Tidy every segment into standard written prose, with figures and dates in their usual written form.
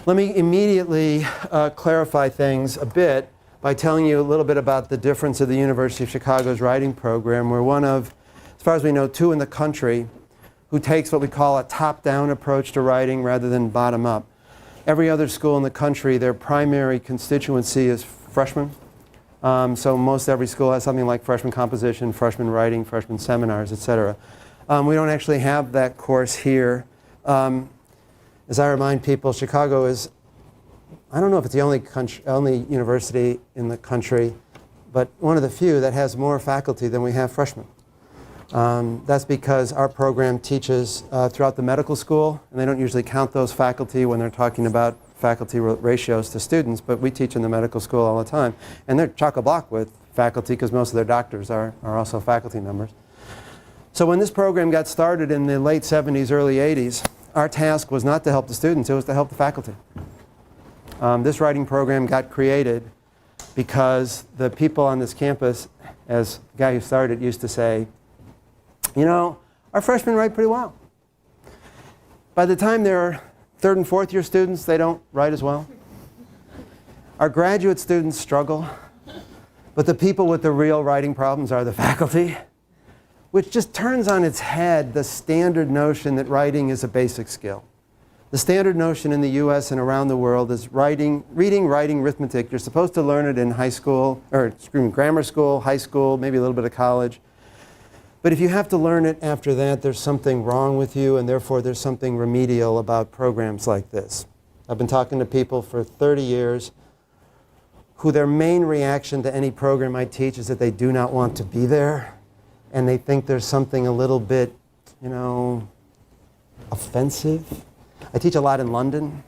Let me immediately clarify things a bit by telling you a little bit about the difference of the University of Chicago's writing program. We're one of, as far as we know, two in the country who takes what we call a top-down approach to writing rather than bottom-up. Every other school in the country, their primary constituency is freshmen. So most every school has something like freshman composition, freshman writing, freshman seminars, etc. We don't actually have that course here. As I remind people, Chicago is, I don't know if it's the only university in the country, but one of the few that has more faculty than we have freshmen. That's because our program teaches throughout the medical school, and they don't usually count those faculty when they're talking about faculty ratios to students, but we teach in the medical school all the time. And they're chock-a-block with faculty because most of their doctors are also faculty members. So when this program got started in the late 70s, early 80s, our task was not to help the students, it was to help the faculty. This writing program got created because the people on this campus, as the guy who started it used to say, you know, our freshmen write pretty well. By the time they're third and fourth year students, they don't write as well. Our graduate students struggle, but the people with the real writing problems are the faculty, which just turns on its head the standard notion that writing is a basic skill. The standard notion in the US and around the world is reading, writing, arithmetic. You're supposed to learn it in high school, or grammar school, high school, maybe a little bit of college. But if you have to learn it after that, there's something wrong with you, and therefore there's something remedial about programs like this. I've been talking to people for 30 years who their main reaction to any program I teach is that they do not want to be there, and they think there's something a little bit, you know, offensive. I teach a lot in London.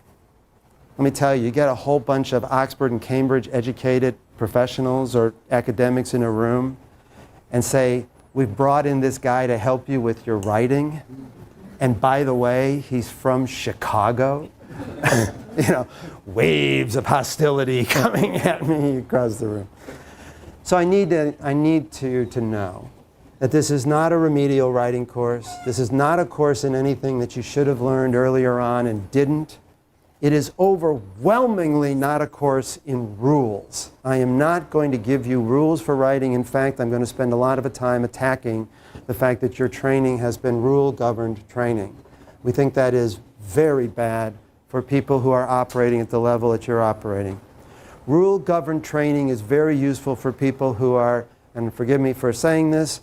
Let me tell you, you get a whole bunch of Oxford and Cambridge educated professionals or academics in a room and say, we've brought in this guy to help you with your writing. And by the way, he's from Chicago. You know, waves of hostility coming at me across the room. So I need to know that this is not a remedial writing course. This is not a course in anything that you should have learned earlier on and didn't. It is overwhelmingly not a course in rules. I am not going to give you rules for writing. In fact, I'm going to spend a lot of time attacking the fact that your training has been rule-governed training. We think that is very bad for people who are operating at the level that you're operating. Rule-governed training is very useful for people who are, and forgive me for saying this,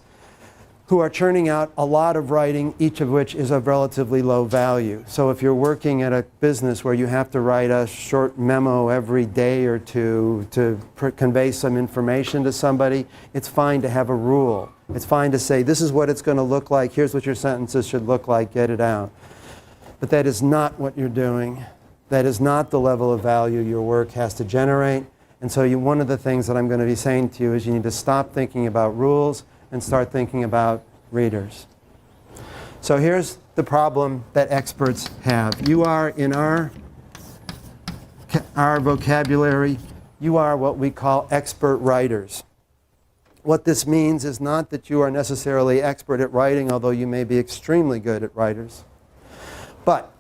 who are churning out a lot of writing, each of which is of relatively low value. So if you're working at a business where you have to write a short memo every day or two to convey some information to somebody, it's fine to have a rule. It's fine to say, this is what it's going to look like, here's what your sentences should look like, get it out. But that is not what you're doing. That is not the level of value your work has to generate. And so one of the things that I'm going to be saying to you is you need to stop thinking about rules and start thinking about readers. So here's the problem that experts have. You are, in our vocabulary, you are what we call expert writers. What this means is not that you are necessarily expert at writing, although you may be extremely good at writers. But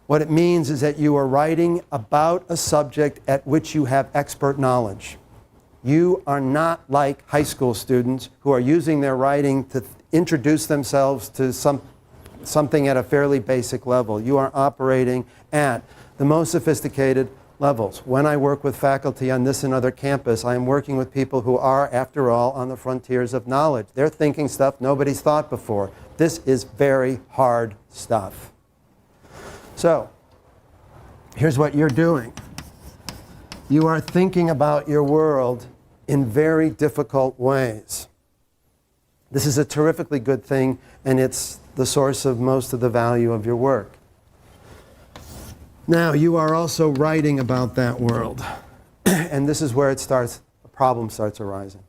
what it means is that you are writing about a subject at which you have expert knowledge. You are not like high school students who are using their writing to introduce themselves to something at a fairly basic level. You are operating at the most sophisticated levels. When I work with faculty on this and other campus, I am working with people who are, after all, on the frontiers of knowledge. They're thinking stuff nobody's thought before. This is very hard stuff. So, here's what you're doing. You are thinking about your world in very difficult ways. This is a terrifically good thing, and it's the source of most of the value of your work. Now, you are also writing about that world. And this is where a problem starts arising.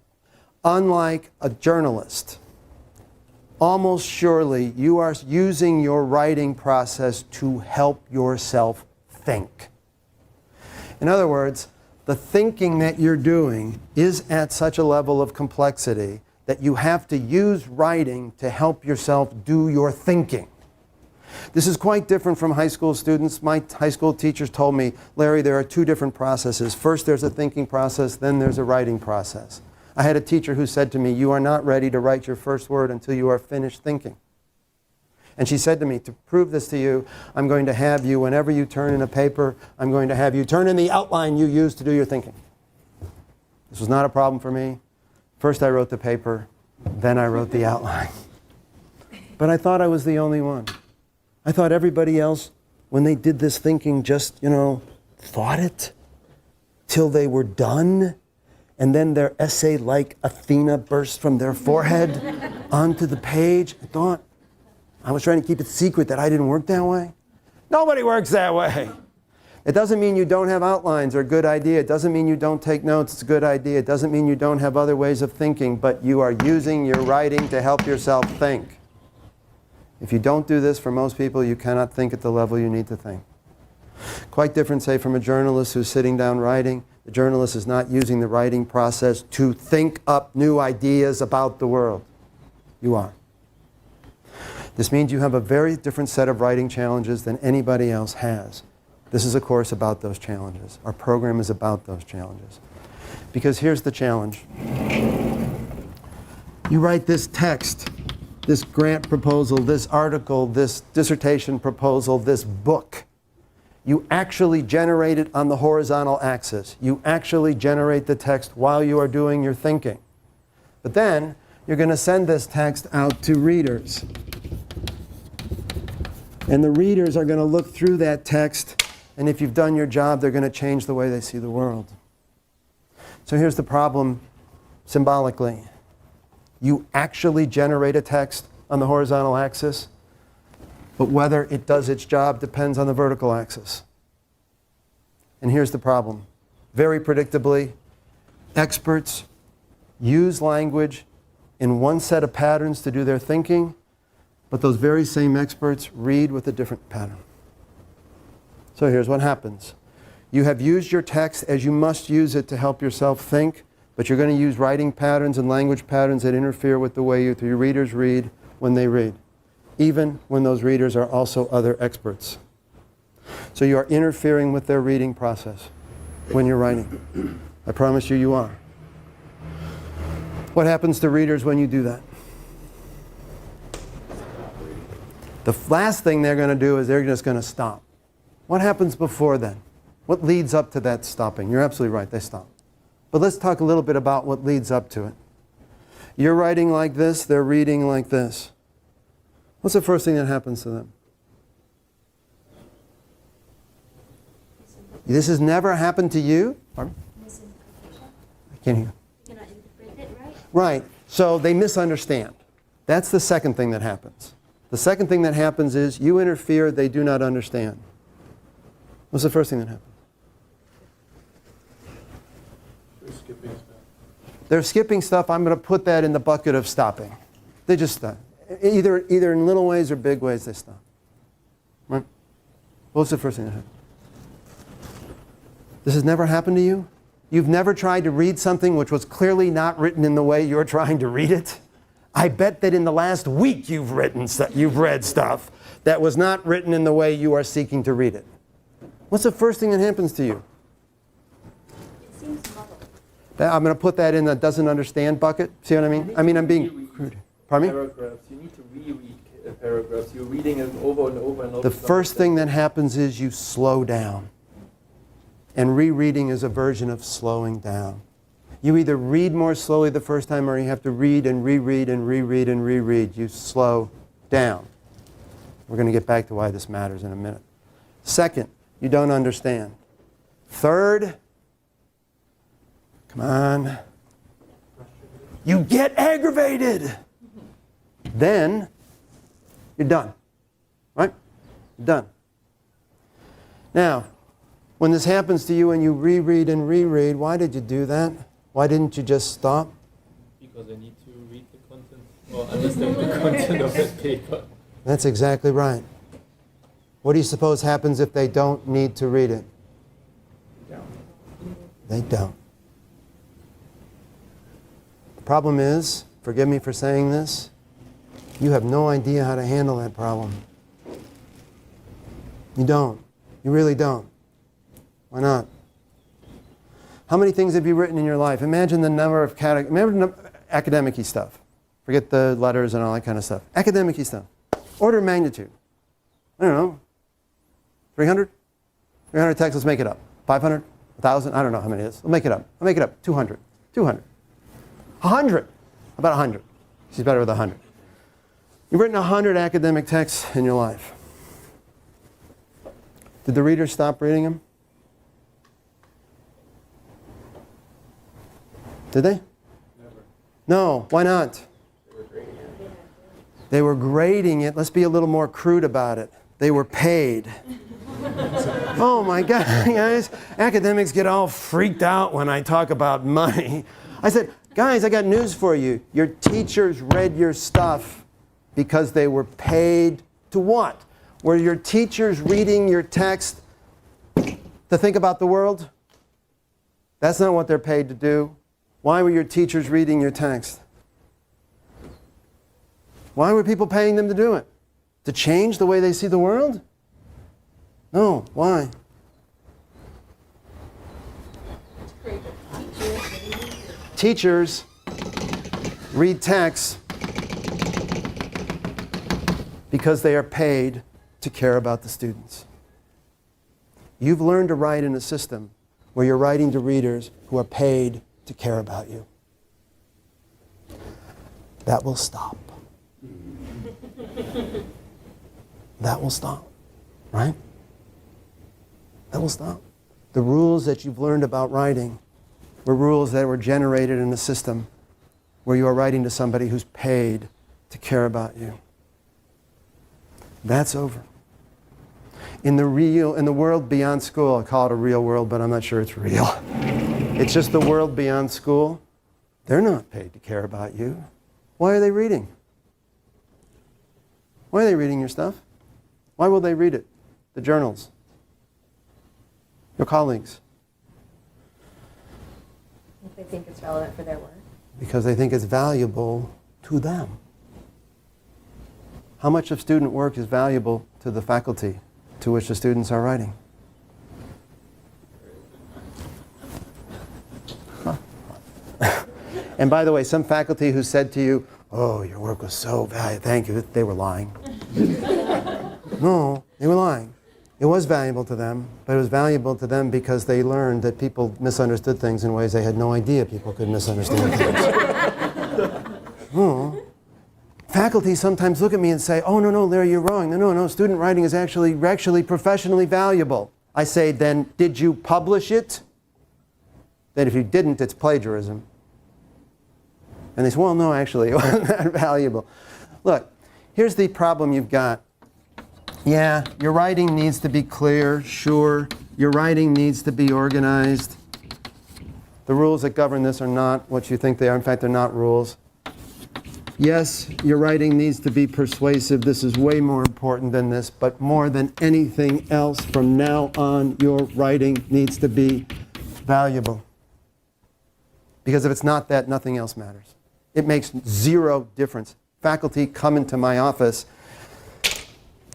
Unlike a journalist, almost surely you are using your writing process to help yourself think. In other words, the thinking that you're doing is at such a level of complexity that you have to use writing to help yourself do your thinking. This is quite different from high school students. My high school teachers told me, Larry, there are two different processes. First, there's a thinking process, then there's a writing process. I had a teacher who said to me, you are not ready to write your first word until you are finished thinking. And she said to me, to prove this to you, I'm going to have you, whenever you turn in a paper, I'm going to have you turn in the outline you use to do your thinking. This was not a problem for me. First I wrote the paper, then I wrote the outline. But I thought I was the only one. I thought everybody else, when they did this thinking, just, thought it till they were done. And then their essay, like Athena, burst from their forehead onto the page. I thought I was trying to keep it secret that I didn't work that way. Nobody works that way. It doesn't mean you don't have outlines or a good idea. It doesn't mean you don't take notes. It's a good idea. It doesn't mean you don't have other ways of thinking, but you are using your writing to help yourself think. If you don't do this, for most people, you cannot think at the level you need to think. Quite different, say, from a journalist who's sitting down writing. The journalist is not using the writing process to think up new ideas about the world. You are. This means you have a very different set of writing challenges than anybody else has. This is a course about those challenges. Our program is about those challenges. Because here's the challenge. You write this text, this grant proposal, this article, this dissertation proposal, this book. You actually generate it on the horizontal axis. You actually generate the text while you are doing your thinking. But then, you're going to send this text out to readers. And the readers are going to look through that text, and if you've done your job, they're going to change the way they see the world. So here's the problem symbolically. You actually generate a text on the horizontal axis, but whether it does its job depends on the vertical axis. And here's the problem. Very predictably, experts use language in one set of patterns to do their thinking, but those very same experts read with a different pattern. So here's what happens. You have used your text as you must use it to help yourself think, but you're going to use writing patterns and language patterns that interfere with the way your readers read when they read, even when those readers are also other experts. So you are interfering with their reading process when you're writing. I promise you, you are. What happens to readers when you do that? The last thing they're going to do is they're just going to stop. What happens before then? What leads up to that stopping? You're absolutely right, they stop. But let's talk a little bit about what leads up to it. You're writing like this, they're reading like this. What's the first thing that happens to them? This has never happened to you? Pardon? I can't hear. You cannot interpret it, right? Right. So they misunderstand. That's the second thing that happens. The second thing that happens is you interfere, they do not understand. What's the first thing that happens? They're skipping stuff. I'm going to put that in the bucket of stopping. They just stop. Either in little ways or big ways, they stop. Right? What's the first thing that happens? This has never happened to you? You've never tried to read something which was clearly not written in the way you're trying to read it? I bet that in the last week you've read stuff that was not written in the way you are seeking to read it. What's the first thing that happens to you? It seems muddled. I'm going to put that in the doesn't understand bucket. See what I mean? I mean, I'm being crude. Pardon me? Paragraphs. You need to reread paragraphs. You're reading it over and over and over. The first thing that happens is you slow down. And rereading is a version of slowing down. You either read more slowly the first time or you have to read and reread and reread and reread. You slow down. We're going to get back to why this matters in a minute. Second, you don't understand. Third, come on, you get aggravated. Then you're done. Right? You're done. Now, when this happens to you and you reread and reread, why did you do that? Why didn't you just stop? Because I need to read the content or understand the content of that paper. That's exactly right. What do you suppose happens if they don't need to read it? They don't. The problem is, forgive me for saying this, you have no idea how to handle that problem. You don't. You really don't. Why not? How many things have you written in your life? Imagine the number of academic-y stuff. Forget the letters and all that kind of stuff. Academic-y stuff. Order of magnitude. I don't know. 300? 300 texts, let's make it up. 500? 1,000? I don't know how many it is. We'll make it up. I'll make it up. 200. 200. 100. How about 100? She's better with 100. You've written 100 academic texts in your life. Did the readers stop reading them? Did they? Never. No. Why not? They were grading it. Let's be a little more crude about it. They were paid. Oh my God, guys. Academics get all freaked out when I talk about money. I said, guys, I got news for you. Your teachers read your stuff because they were paid to what? Were your teachers reading your text to think about the world? That's not what they're paid to do. Why were your teachers reading your text? Why were people paying them to do it? To change the way they see the world? No. Why? Teachers read texts because they are paid to care about the students. You've learned to write in a system where you're writing to readers who are paid to care about you. That will stop. That will stop, right? That will stop. The rules that you've learned about writing were rules that were generated in a system where you are writing to somebody who's paid to care about you. That's over. In the world beyond school, I call it a real world, but I'm not sure it's real. It's just the world beyond school. They're not paid to care about you. Why are they reading? Why are they reading your stuff? Why will they read it? The journals. Your colleagues. If they think it's relevant for their work. Because they think it's valuable to them. How much of student work is valuable to the faculty to which the students are writing? Huh. And by the way, some faculty who said to you, oh, your work was so valuable, thank you, they were lying. No, they were lying. It was valuable to them, but it was valuable to them because they learned that people misunderstood things in ways they had no idea people could misunderstand things. Oh. Faculty sometimes look at me and say, oh, no, Larry, you're wrong. No, student writing is actually professionally valuable. I say, then did you publish it? Then if you didn't, it's plagiarism. And they say, well, no, actually, it wasn't that valuable. Look, here's the problem you've got. Yeah, your writing needs to be clear, sure. Your writing needs to be organized. The rules that govern this are not what you think they are. In fact, they're not rules. Yes, your writing needs to be persuasive. This is way more important than this. But more than anything else, from now on, your writing needs to be valuable. Because if it's not that, nothing else matters. It makes zero difference. Faculty come into my office,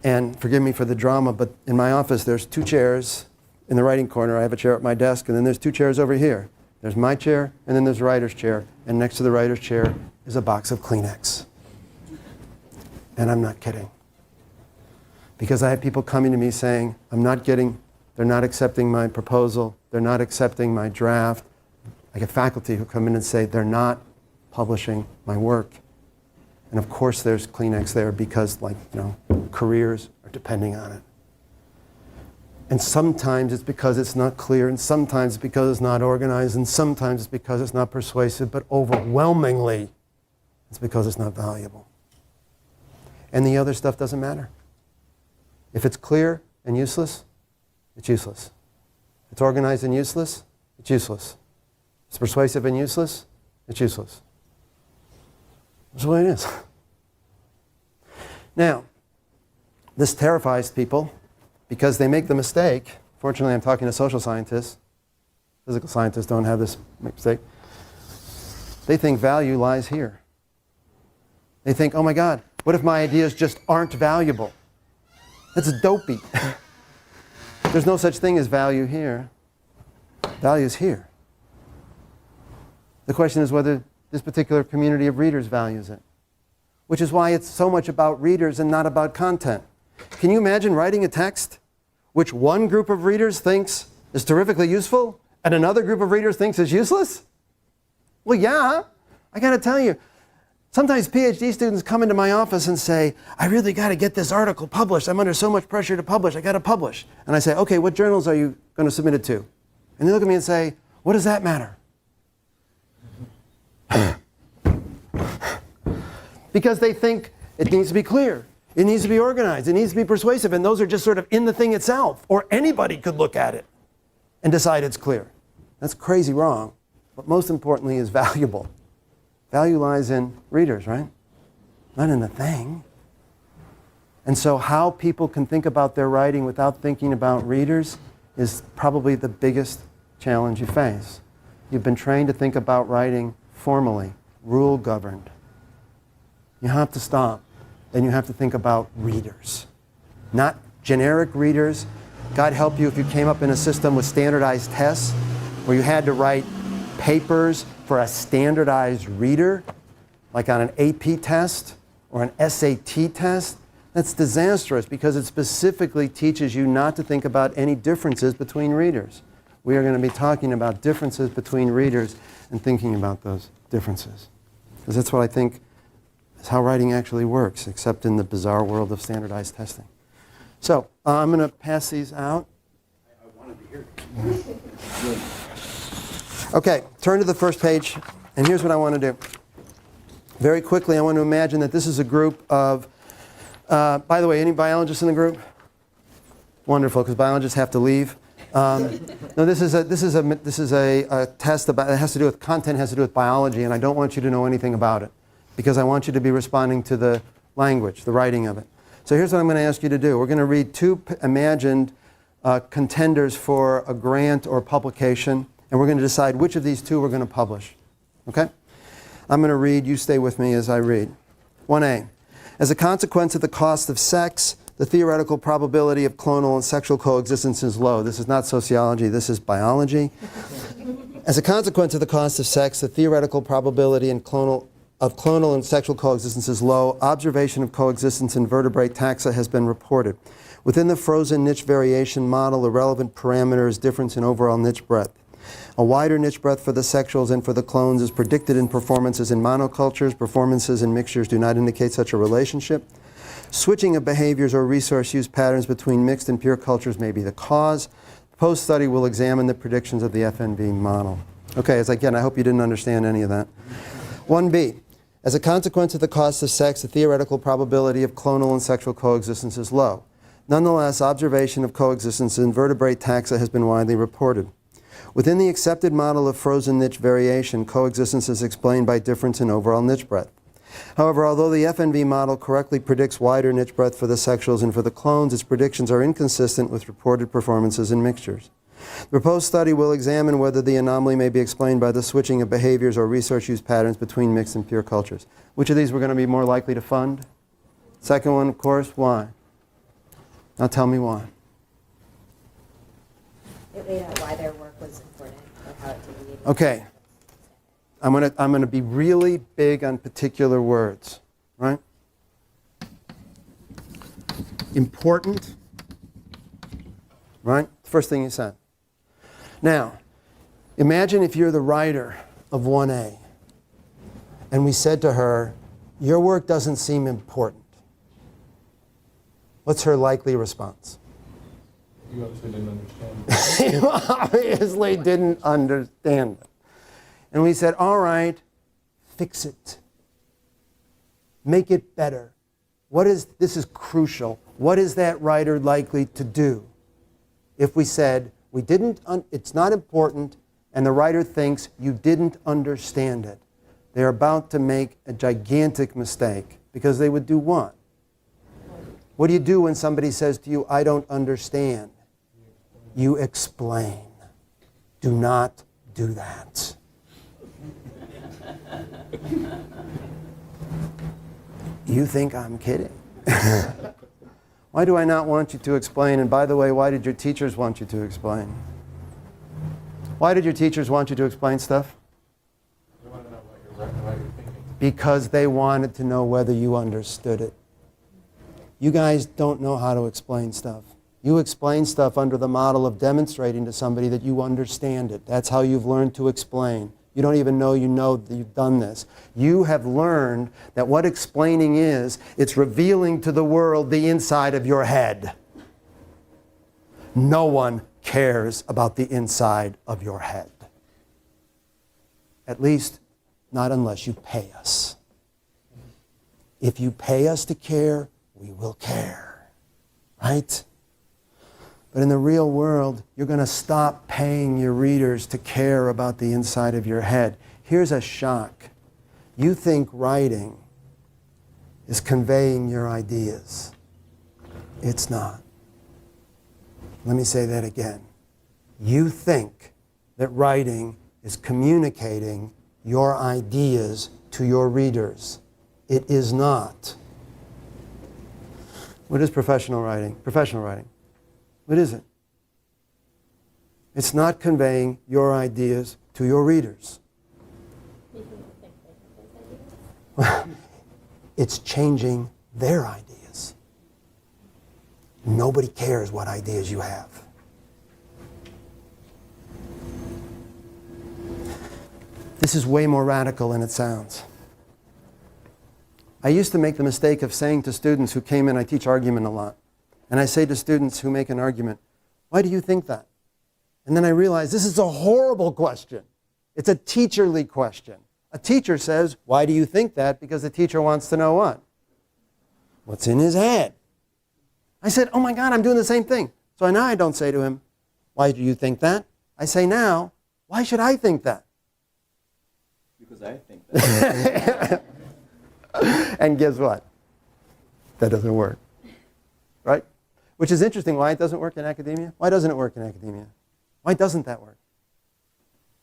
and forgive me for the drama, but in my office there's 2 chairs. In the writing corner, I have a chair at my desk, and then there's 2 chairs over here. There's my chair, and then there's the writer's chair. And next to the writer's chair is a box of Kleenex. And I'm not kidding. Because I have people coming to me saying, they're not accepting my proposal, they're not accepting my draft. I get faculty who come in and say, they're not publishing my work. And of course there's Kleenex there because, careers are depending on it. And sometimes it's because it's not clear, and sometimes it's because it's not organized, and sometimes it's because it's not persuasive, but overwhelmingly it's because it's not valuable. And the other stuff doesn't matter. If it's clear and useless, it's useless. If it's organized and useless, it's useless. If it's persuasive and useless, it's useless. That's the way it is. Now, this terrifies people because they make the mistake. Fortunately, I'm talking to social scientists. Physical scientists don't have this mistake. They think value lies here. They think, oh my God, what if my ideas just aren't valuable? That's dopey. There's no such thing as value here. Value is here. The question is whether this particular community of readers values it, which is why it's so much about readers and not about content. Can you imagine writing a text which one group of readers thinks is terrifically useful and another group of readers thinks is useless? Well, yeah. I got to tell you, sometimes PhD students come into my office and say, I really got to get this article published. I'm under so much pressure to publish. I got to publish. And I say, okay, what journals are you going to submit it to? And they look at me and say, what does that matter? Because they think it needs to be clear. It needs to be organized. It needs to be persuasive. And those are just sort of in the thing itself. Or anybody could look at it and decide it's clear. That's crazy wrong. But most importantly is valuable. Value lies in readers, right? Not in the thing. And so how people can think about their writing without thinking about readers is probably the biggest challenge you face. You've been trained to think about writing formally, rule-governed. You have to stop. Then you have to think about readers. Not generic readers. God help you if you came up in a system with standardized tests where you had to write papers for a standardized reader, like on an AP test or an SAT test. That's disastrous because it specifically teaches you not to think about any differences between readers. We are going to be talking about differences between readers and thinking about those differences. Because that's what I think is how writing actually works, except in the bizarre world of standardized testing. So I'm going to pass these out. I wanted to hear this. Okay, turn to the first page, and here's what I want to do. Very quickly, I want to imagine that this is a group of, by the way, any biologists in the group? Wonderful, because biologists have to leave. No, this is a test about, it has to do with content, has to do with biology, and I don't want you to know anything about it because I want you to be responding to the language, the writing of it. So here's what I'm going to ask you to do. We're going to read two imagined contenders for a grant or publication, and we're going to decide which of these two we're going to publish. Okay? I'm going to read. You stay with me as I read. 1A. As a consequence of the cost of sex, the theoretical probability of clonal and sexual coexistence is low. This is not sociology. This is biology. As a consequence of the cost of sex, the theoretical probability of clonal and sexual coexistence is low. Observation of coexistence in vertebrate taxa has been reported. Within the frozen niche variation model, the relevant parameter is difference in overall niche breadth. A wider niche breadth for the sexuals and for the clones is predicted in performances in monocultures. Performances in mixtures do not indicate such a relationship. Switching of behaviors or resource use patterns between mixed and pure cultures may be the cause. The post-study will examine the predictions of the FNV model. Okay, again, I hope you didn't understand any of that. 1B. As a consequence of the cost of sex, the theoretical probability of clonal and sexual coexistence is low. Nonetheless, observation of coexistence in vertebrate taxa has been widely reported. Within the accepted model of frozen niche variation, coexistence is explained by difference in overall niche breadth. However, although the FNV model correctly predicts wider niche breadth for the sexuals and for the clones, its predictions are inconsistent with reported performances in mixtures. The proposed study will examine whether the anomaly may be explained by the switching of behaviors or resource use patterns between mixed and pure cultures. Which of these we're going to be more likely to fund? Second one, of course. Why? Now tell me why. It laid out why their work was important or how it deviated. Okay. I'm going to be really big on particular words, right? Important, right? First thing you said. Now, imagine if you're the writer of 1A, and we said to her, your work doesn't seem important. What's her likely response? You obviously didn't understand. You obviously didn't understand it. And we said, all right, fix it. Make it better. This is crucial. What is that writer likely to do? If we said, it's not important, and the writer thinks you didn't understand it, they're about to make a gigantic mistake. Because they would do what? What do you do when somebody says to you, I don't understand? You explain. Do not do that. You think I'm kidding? Why do I not want you to explain? And by the way, why did your teachers want you to explain? Why did your teachers want you to explain stuff? They want to know what you're thinking. Because they wanted to know whether you understood it. You guys don't know how to explain stuff. You explain stuff under the model of demonstrating to somebody that you understand it. That's how you've learned to explain. You don't even know that you've done this. You have learned that what explaining is, it's revealing to the world the inside of your head. No one cares about the inside of your head. At least, not unless you pay us. If you pay us to care, we will care. Right? But in the real world, you're going to stop paying your readers to care about the inside of your head. Here's a shock. You think writing is conveying your ideas. It's not. Let me say that again. You think that writing is communicating your ideas to your readers. It is not. What is professional writing? Professional writing. What is it? It's not conveying your ideas to your readers. It's changing their ideas. Nobody cares what ideas you have. This is way more radical than it sounds. I used to make the mistake of saying to students who came in, I teach argument a lot, and I say to students who make an argument, why do you think that? And then I realize this is a horrible question. It's a teacherly question. A teacher says, why do you think that? Because the teacher wants to know what? What's in his head. I said, oh my God, I'm doing the same thing. So now I don't say to him, why do you think that? I say now, why should I think that? Because I think that. And guess what? That doesn't work. Right? Which is interesting why it doesn't work in academia. Why doesn't it work in academia? Why doesn't that work?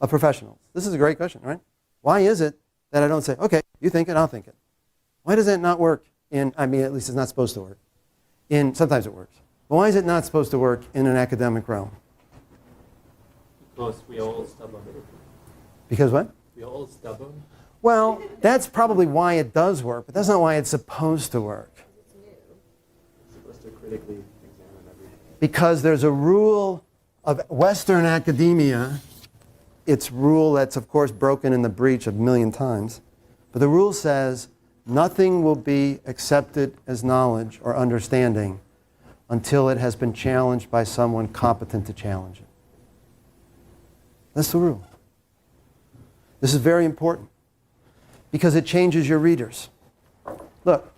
Of professionals. This is a great question, right? Why is it that I don't say, okay, you think it, I'll think it? Why does that not work in, I mean, at least it's not supposed to work. Sometimes it works. But why is it not supposed to work in an academic realm? Because we are all stubborn. Because what? We are all stubborn. Well, that's probably why it does work, but that's not why it's supposed to work. It's supposed to critically examine everything. Because there's a rule of Western academia. It's rule that's, of course, broken in the breach a million times. But the rule says nothing will be accepted as knowledge or understanding until it has been challenged by someone competent to challenge it. That's the rule. This is very important because it changes your readers. Look,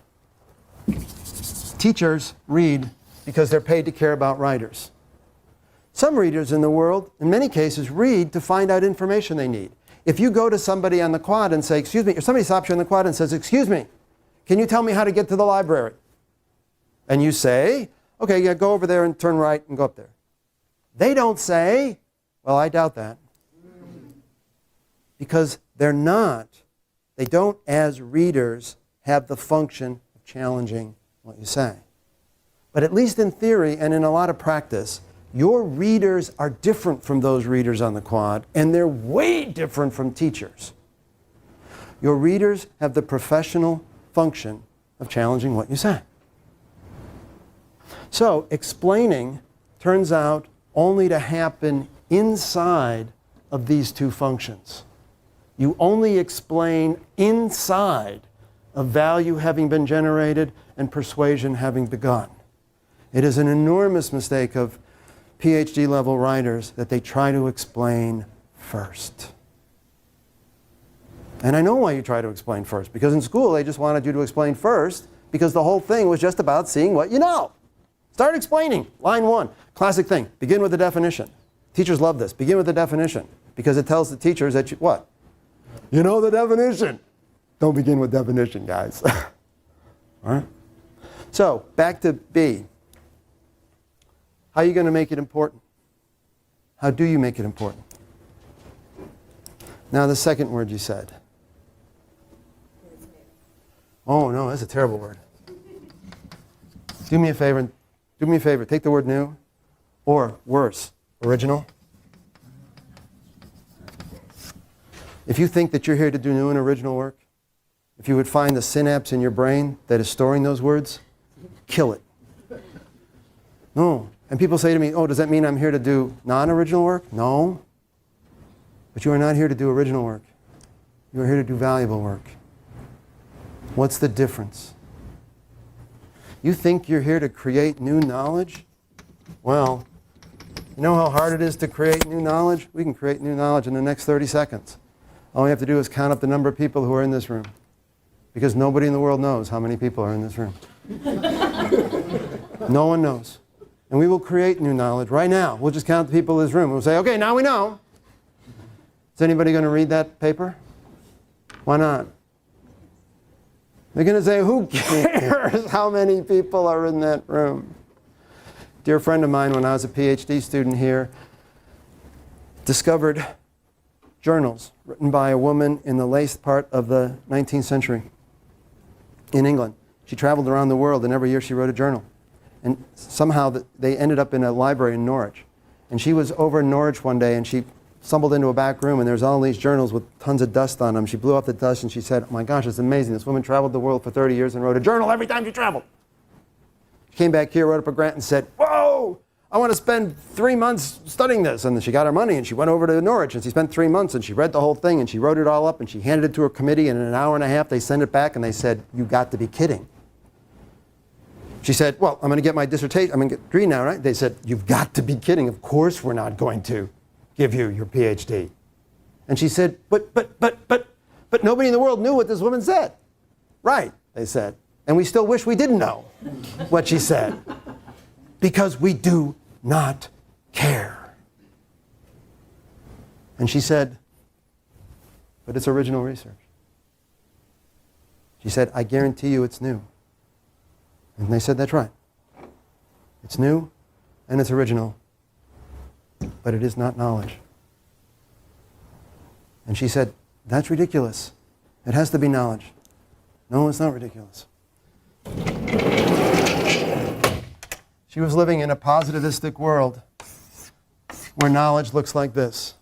teachers read because they're paid to care about writers. Some readers in the world, in many cases, read to find out information they need. If you go to somebody on the quad and say, excuse me, or somebody stops you on the quad and says, excuse me, can you tell me how to get to the library? And you say, okay, yeah, go over there and turn right and go up there. They don't say, well, I doubt that. Because they don't, as readers, have the function of challenging what you say. But at least in theory and in a lot of practice, your readers are different from those readers on the quad, and they're way different from teachers. Your readers have the professional function of challenging what you say. So explaining turns out only to happen inside of these two functions. You only explain inside of value having been generated and persuasion having begun. It is an enormous mistake of PhD level writers that they try to explain first. And I know why you try to explain first, because in school they just wanted you to explain first because the whole thing was just about seeing what you know. Start explaining. Line 1, classic thing, begin with the definition. Teachers love this. Begin with the definition because it tells the teachers that what? You know the definition. Don't begin with definition, guys. All right? So, back to B. How are you going to make it important? How do you make it important? Now, the second word you said. Oh, no, that's a terrible word. Do me a favor and Do me a favor, take the word new, or worse, original. If you think that you're here to do new and original work, if you would find the synapse in your brain that is storing those words, kill it. No. And people say to me, oh, does that mean I'm here to do non-original work? No. But you are not here to do original work. You are here to do valuable work. What's the difference? You think you're here to create new knowledge? Well, you know how hard it is to create new knowledge? We can create new knowledge in the next 30 seconds. All we have to do is count up the number of people who are in this room. Because nobody in the world knows how many people are in this room. No one knows. And we will create new knowledge right now. We'll just count the people in this room. We'll say, okay, now we know. Is anybody going to read that paper? Why not? They're going to say, who cares how many people are in that room? A dear friend of mine, when I was a PhD student here, discovered journals written by a woman in the late part of the 19th century in England. She traveled around the world, and every year she wrote a journal. And somehow they ended up in a library in Norwich. And she was over in Norwich one day, and she stumbled into a back room, and there's all these journals with tons of dust on them. She blew off the dust, and she said, oh my gosh, it's amazing. This woman traveled the world for 30 years and wrote a journal every time she traveled. She came back here, wrote up a grant, and said, whoa, I want to spend 3 months studying this. And then she got her money, and she went over to Norwich, and she spent 3 months, and she read the whole thing, and she wrote it all up, and she handed it to her committee, and in an hour and a half, they sent it back, and they said, you got to be kidding. She said, well, I'm going to get my dissertation. I'm going to get a degree now, right? They said, you've got to be kidding. Of course we're not going to give you your PhD. And she said, but nobody in the world knew what this woman said. Right, they said. And we still wish we didn't know what she said. Because we do not care. And she said, but it's original research. She said, I guarantee you it's new. And they said, that's right. It's new and it's original, but it is not knowledge. And she said, that's ridiculous. It has to be knowledge. No, it's not ridiculous. She was living in a positivistic world where knowledge looks like this.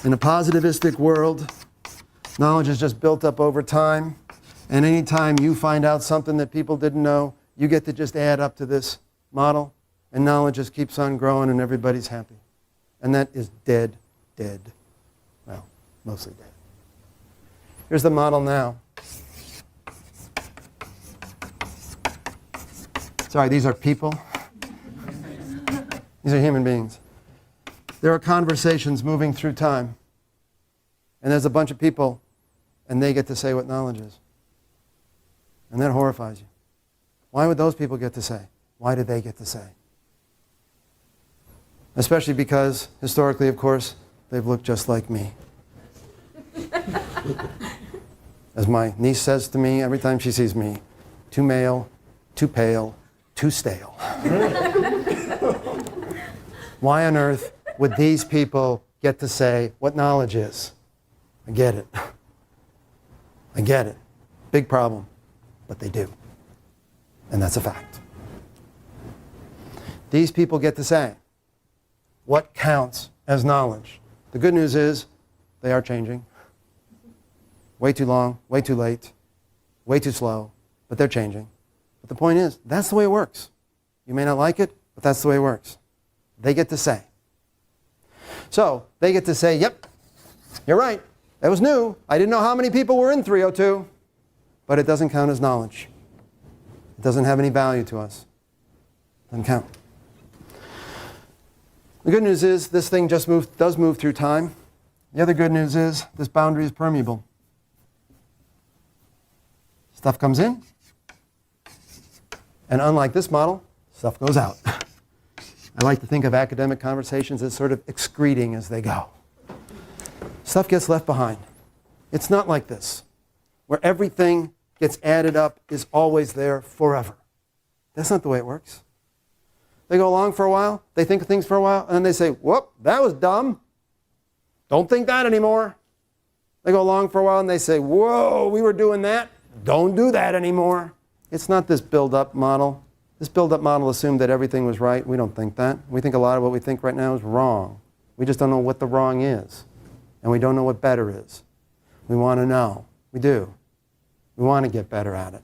In a positivistic world, knowledge is just built up over time, and anytime you find out something that people didn't know, you get to just add up to this model, and knowledge just keeps on growing and everybody's happy. And that is dead. Well, mostly dead. Here's the model now. Sorry, these are people. These are human beings. There are conversations moving through time. And there's a bunch of people, and they get to say what knowledge is. And that horrifies you. Why would those people get to say? Why do they get to say? Especially because, historically, of course, they've looked just like me. As my niece says to me every time she sees me, too male, too pale, too stale. Why on earth would these people get to say what knowledge is? I get it. I get it. Big problem, but they do. And that's a fact. These people get to say what counts as knowledge. The good news is they are changing. Way too long, way too late, way too slow, but they're changing. But the point is, that's the way it works. You may not like it, but that's the way it works. They get to say. So they get to say, yep, you're right. That was new. I didn't know how many people were in 302, but it doesn't count as knowledge. It doesn't have any value to us. It doesn't count. The good news is this thing just does move through time. The other good news is this boundary is permeable. Stuff comes in, and unlike this model, stuff goes out. I like to think of academic conversations as sort of excreting as they go. Stuff gets left behind. It's not like this, where everything gets added up, is always there forever. That's not the way it works. They go along for a while, they think of things for a while, and then they say, whoop, that was dumb. Don't think that anymore. They go along for a while and they say, whoa, we were doing that. Don't do that anymore. It's not this build-up model. This build-up model assumed that everything was right. We don't think that. We think a lot of what we think right now is wrong. We just don't know what the wrong is. And we don't know what better is. We want to know. We do. We want to get better at it.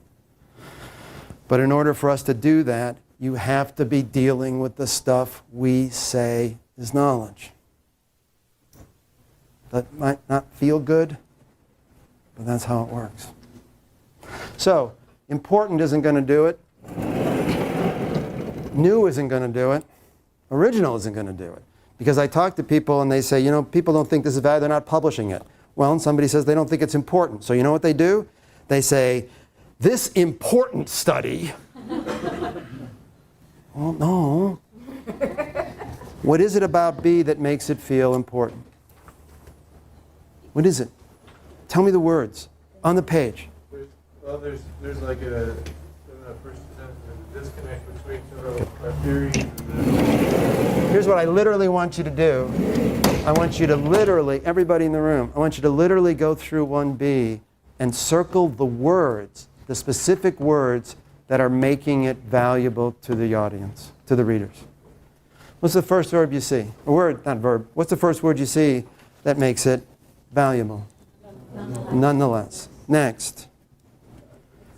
But in order for us to do that, you have to be dealing with the stuff we say is knowledge. That might not feel good, but that's how it works. So, important isn't going to do it. New isn't going to do it. Original isn't going to do it. Because I talk to people and they say, you know, people don't think this is valuable, they're not publishing it. Well, and somebody says they don't think it's important. So you know what they do? They say, this important study. Well, no. What is it about B that makes it feel important? What is it? Tell me the words on the page. There's like a first sentence, a disconnect between sort of our theories and Here's what I literally want you to do. I want you to literally, everybody in the room, I want you to literally go through 1B and circle the words, the specific words that are making it valuable to the audience, to the readers. What's the first verb you see? A word, not verb. What's the first word you see that makes it valuable? Nonetheless. Next.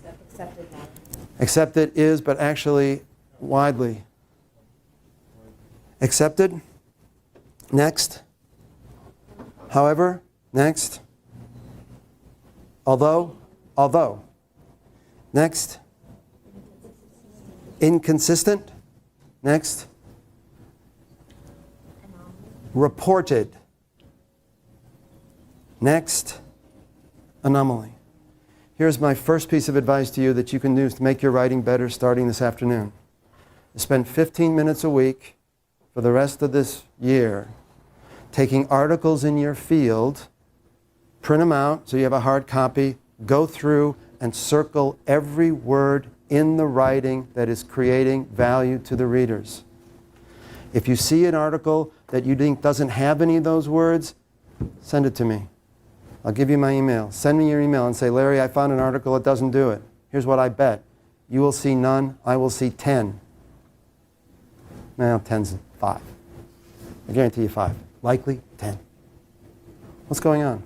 Accepted now. Accepted is, but actually widely. Accepted. Next. However. Next. Although. Next. Inconsistent. Next. Reported. Next. Anomaly. Here's my first piece of advice to you that you can use to make your writing better starting this afternoon. Spend 15 minutes a week for the rest of this year taking articles in your field, print them out so you have a hard copy, go through and circle every word in the writing that is creating value to the readers. If you see an article that you think doesn't have any of those words, send it to me. I'll give you my email. Send me your email and say, Larry, I found an article that doesn't do it. Here's what I bet. You will see none. I will see 10. Well, 10's 5. I guarantee you 5. Likely 10. What's going on?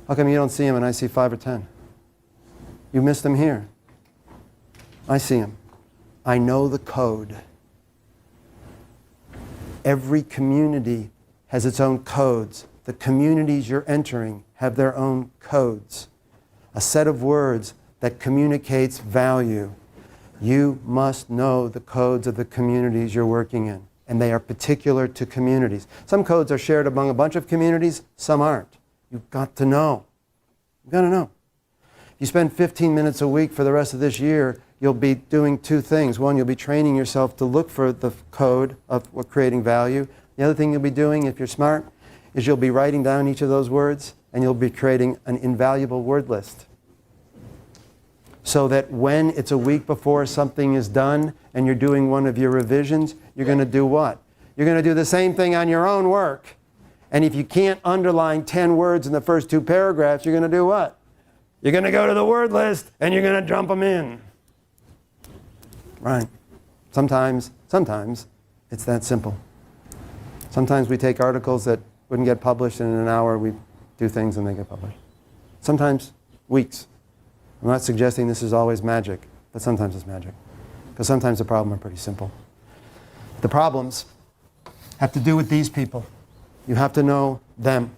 How come you don't see them and I see 5 or 10? You missed them here. I see them. I know the code. Every community has its own codes. The communities you're entering have their own codes. A set of words that communicates value. You must know the codes of the communities you're working in, and they are particular to communities. Some codes are shared among a bunch of communities, some aren't. You've got to know. You've got to know. If you spend 15 minutes a week for the rest of this year, you'll be doing two things. One, you'll be training yourself to look for the code of what creating value. The other thing you'll be doing, if you're smart, is you'll be writing down each of those words, and you'll be creating an invaluable word list. So that when it's a week before something is done and you're doing one of your revisions, you're going to do what? You're going to do the same thing on your own work. And if you can't underline 10 words in the first 2 paragraphs, you're going to do what? You're going to go to the word list and you're going to jump them in. Right. Sometimes it's that simple. Sometimes we take articles that wouldn't get published, and in an hour we do things and they get published. Sometimes weeks. I'm not suggesting this is always magic, but sometimes it's magic. Because sometimes the problems are pretty simple. The problems have to do with these people. You have to know them.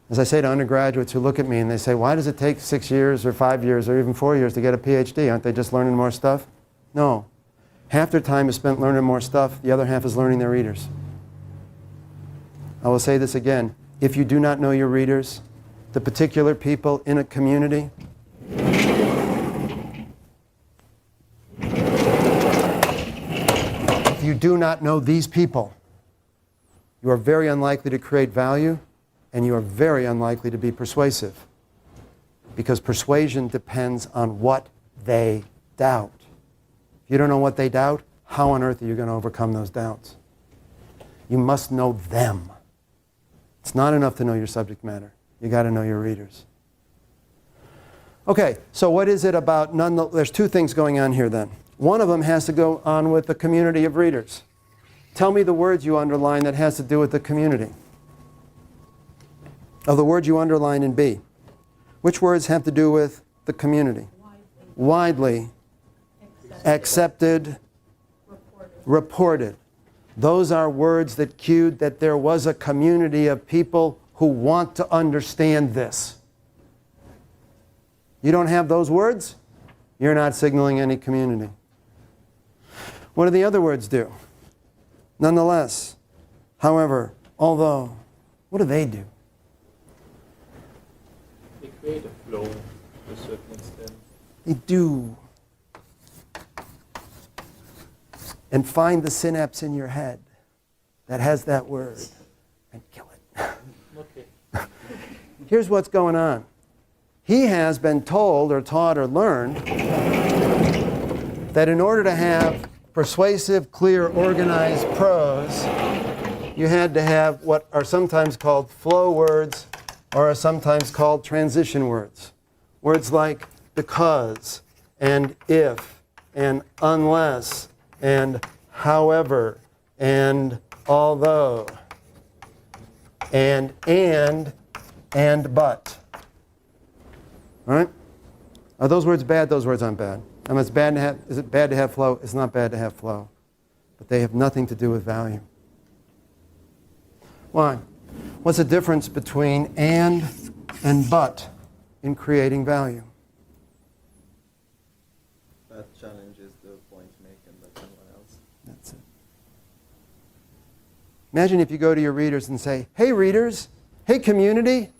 As I say to undergraduates who look at me and they say, why does it take 6 years or 5 years or even 4 years to get a PhD? Aren't they just learning more stuff? No. Half their time is spent learning more stuff. The other half is learning their readers. I will say this again. If you do not know your readers, the particular people in a community, if you do not know these people, you are very unlikely to create value, and you are very unlikely to be persuasive. Because persuasion depends on what they doubt. If you don't know what they doubt, how on earth are you going to overcome those doubts? You must know them. It's not enough to know your subject matter. You got to know your readers. Okay, so what is it about there's 2 things going on here then. One of them has to go on with the community of readers. Tell me the words you underline that has to do with the community. Of the words you underline in B, which words have to do with the community? Widely. Accepted. Reported. Those are words that cued that there was a community of people who want to understand this. You don't have those words, you're not signaling any community. What do the other words do? Nonetheless, however, although, what do they do? They create a flow to a certain extent. They do. And find the synapse in your head that has that word and kill it. Okay. Here's what's going on. He has been told or taught or learned that in order to have persuasive, clear, organized prose, you had to have what are sometimes called flow words or are sometimes called transition words. Words like because and if and unless and however and although and but. All right? Are those words bad? Those words aren't bad. I mean, is it bad to have flow? It's not bad to have flow. But they have nothing to do with value. Why? What's the difference between and but in creating value? That challenges the point making by someone else. That's it. Imagine if you go to your readers and say, hey readers, hey community,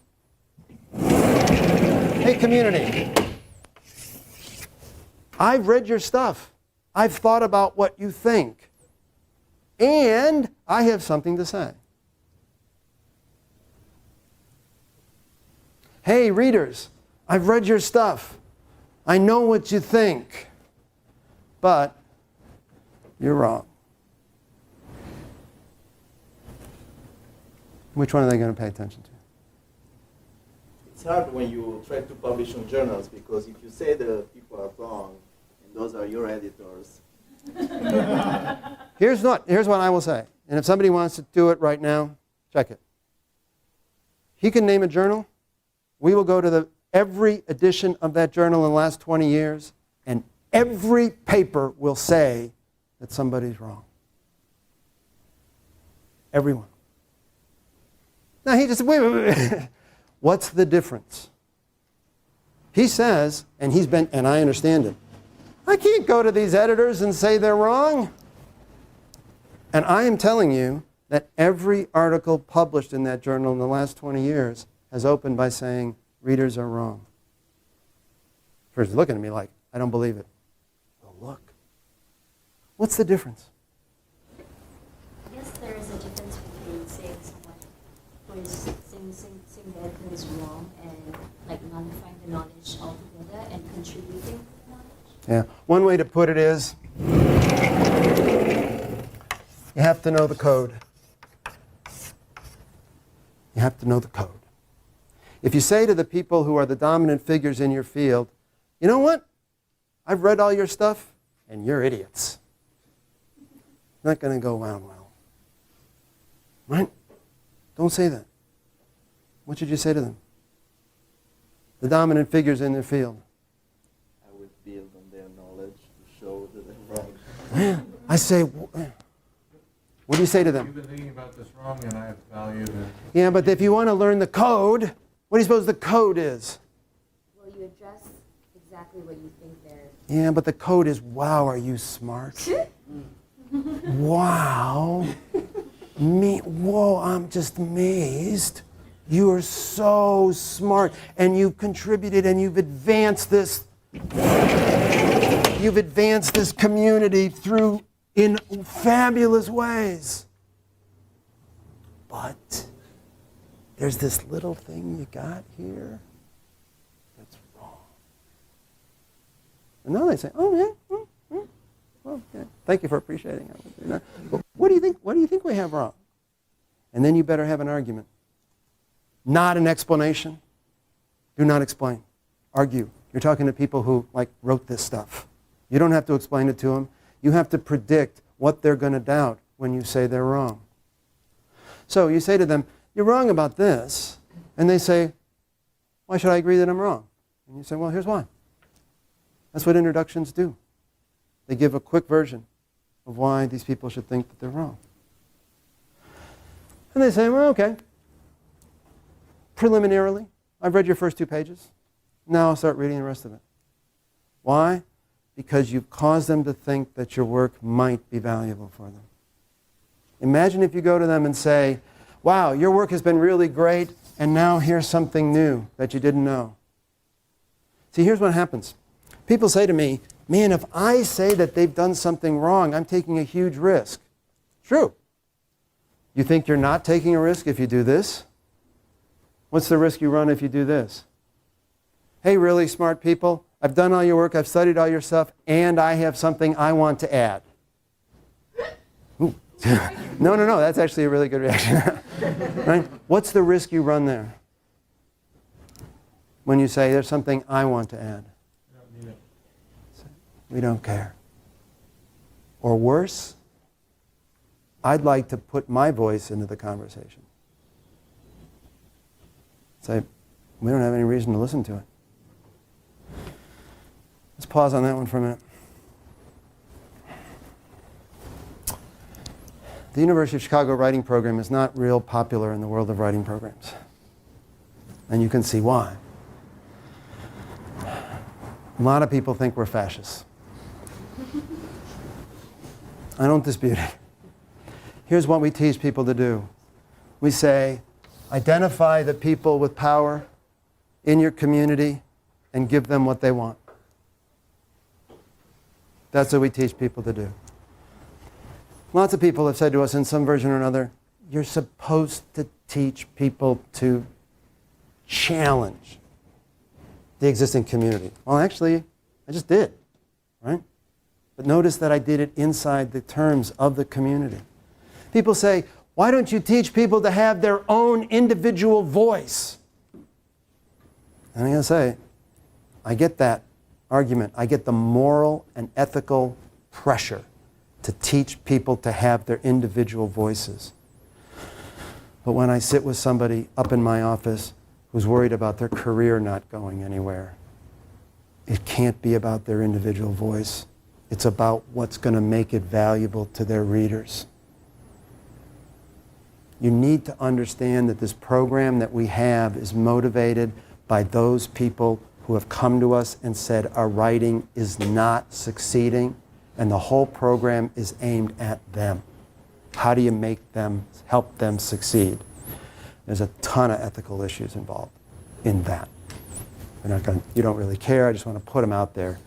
hey community, I've read your stuff. I've thought about what you think. And I have something to say. Hey readers, I've read your stuff. I know what you think. But you're wrong. Which one are they going to pay attention to? It's hard when you try to publish on journals because if you say the people are wrong, and those are your editors. Here's what I will say. And if somebody wants to do it right now, check it. He can name a journal. We will go to every edition of that journal in the last 20 years, and every paper will say that somebody's wrong. Everyone. Now he just said, wait. What's the difference? He says, and I understand it, I can't go to these editors and say they're wrong. And I am telling you that every article published in that journal in the last 20 years has opened by saying, readers are wrong. First, looking at me like, I don't believe it. Well, look. What's the difference? I guess there is a difference between saying someone who is saying that who is wrong and like nullifying the knowledge altogether and contributing to the knowledge. Yeah. One way to put it is, you have to know the code. You have to know the code. If you say to the people who are the dominant figures in your field, you know what? I've read all your stuff, and you're idiots. Not going to go down well. Right? Don't say that. What should you say to them? The dominant figures in their field. I would build on their knowledge to show that they're wrong. Yeah. I say, what do you say to them? You've been thinking about this wrong, and I have value to... Yeah, but if you want to learn the code, what do you suppose the code is? Well, you address exactly what you think they're... Yeah, but the code is, wow, are you smart? Wow. Whoa, I'm just amazed. You are so smart, and you've contributed, and you've advanced this. You've advanced this community through in fabulous ways. But there's this little thing you got here that's wrong. And now they say, "Oh yeah, well, yeah. Thank you for appreciating it." But what do you think? What do you think we have wrong? And then you better have an argument, not an explanation. Do not explain. Argue. You're talking to people who wrote this stuff. You don't have to explain it to them. You have to predict what they're going to doubt when you say they're wrong. So you say to them, you're wrong about this. And they say, why should I agree that I'm wrong? And you say, well, here's why. That's what introductions do. They give a quick version of why these people should think that they're wrong. And they say, well, okay. Preliminarily, I've read your first 2 pages. Now I'll start reading the rest of it. Why? Because you've caused them to think that your work might be valuable for them. Imagine if you go to them and say, wow, your work has been really great, and now here's something new that you didn't know. See, here's what happens. People say to me, man, if I say that they've done something wrong, I'm taking a huge risk. True. You think you're not taking a risk if you do this? What's the risk you run if you do this? Hey, really smart people, I've done all your work, I've studied all your stuff, and I have something I want to add. No, that's actually a really good reaction. Right? What's the risk you run there? When you say, there's something I want to add. We don't care. Or worse, I'd like to put my voice into the conversation. Say, we don't have any reason to listen to it. Let's pause on that one for a minute. The University of Chicago writing program is not real popular in the world of writing programs. And you can see why. A lot of people think we're fascists. I don't dispute it. Here's what we teach people to do. We say, identify the people with power in your community and give them what they want. That's what we teach people to do. Lots of people have said to us in some version or another, you're supposed to teach people to challenge the existing community. Well, actually, I just did, right? But notice that I did it inside the terms of the community. People say, why don't you teach people to have their own individual voice? And I'm going to say, I get that argument. I get the moral and ethical pressure to teach people to have their individual voices. But when I sit with somebody up in my office who's worried about their career not going anywhere, it can't be about their individual voice. It's about what's going to make it valuable to their readers. You need to understand that this program that we have is motivated by those people who have come to us and said our writing is not succeeding, and the whole program is aimed at them. How do you make them, help them succeed? There's a ton of ethical issues involved in that. You don't really care, I just want to put them out there.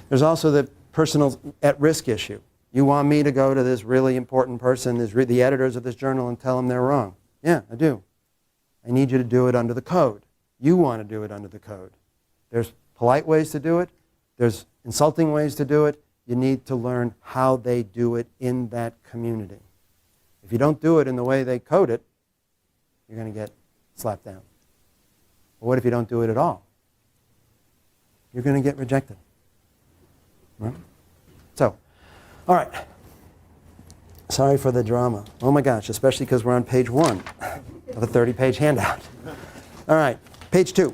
There's also the personal at-risk issue. You want me to go to this really important person, the editors of this journal, and tell them they're wrong. Yeah, I do. I need you to do it under the code. You want to do it under the code. There's polite ways to do it. There's insulting ways to do it. You need to learn how they do it in that community. If you don't do it in the way they code it, you're going to get slapped down. But what if you don't do it at all? You're going to get rejected. Right? So, all right. Sorry for the drama. Oh my gosh, especially because we're on page 1 of a 30-page handout. All right, page 2.